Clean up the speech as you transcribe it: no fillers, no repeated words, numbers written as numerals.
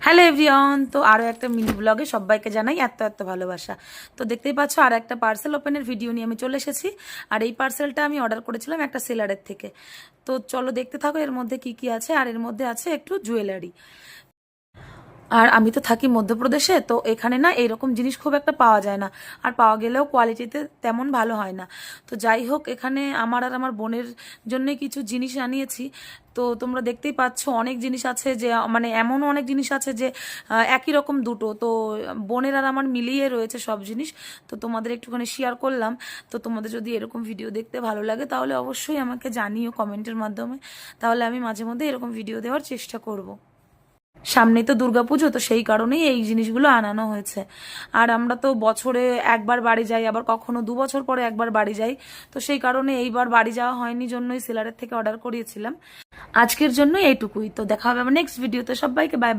Hello everyone, তো আরও একটা মিনি ব্লগে সবাইকে জানাই এত এত ভালোবাসা। তো দেখতেই পাচ্ছ আর একটা পার্সেল ওপেনের ভিডিও নিয়ে আমি চলে এসেছি। আর এই পার্সেলটা আমি অর্ডার করেছিলাম একটা সেলারের থেকে। তো চলো দেখতে থাকো এর মধ্যে কি কি আছে। আর এর মধ্যে আছে একটু জুয়েলারি। আর আমি তো থাকি মধ্যপ্রদেশে, তো এখানে না এইরকম জিনিস খুব একটা পাওয়া যায় না, আর পাওয়া গেলেও কোয়ালিটিতে তেমন ভালো হয় না। তো যাই হোক, এখানে আমার আর আমার বোনের জন্য কিছু জিনিস আনিয়েছি। তো তোমরা দেখতেই পাচ্ছ অনেক জিনিস আছে, যে মানে এমনও অনেক জিনিস আছে যে একই রকম দুটো। তো বোনের আর আমার মিলিয়ে রয়েছে সব জিনিস। তো তোমাদের একটুখানি শেয়ার করলাম। তো তোমাদের যদি এরকম ভিডিও দেখতে ভালো লাগে তাহলে অবশ্যই আমাকে জানিও কমেন্টের মাধ্যমে। তাহলে আমি মাঝে মধ্যে এরকম ভিডিও দেওয়ার চেষ্টা করব। সামনেই তো দুর্গাপুজো, তো সেই কারণেই এই জিনিসগুলো আনানো হয়েছে। আর আমরা তো বছরে একবার বাড়ি যাই, আবার কখনো 2 বছর পরে একবার বাড়ি যাই। তো সেই কারণে এইবার বাড়ি যাওয়া হয়নি, জন্যই সেলারের থেকে অর্ডার করিয়েছিলাম। আজকের জন্য এইটুকুই। তো দেখা হবে আমার নেক্সট ভিডিওতে। সবাইকে বাই বাই।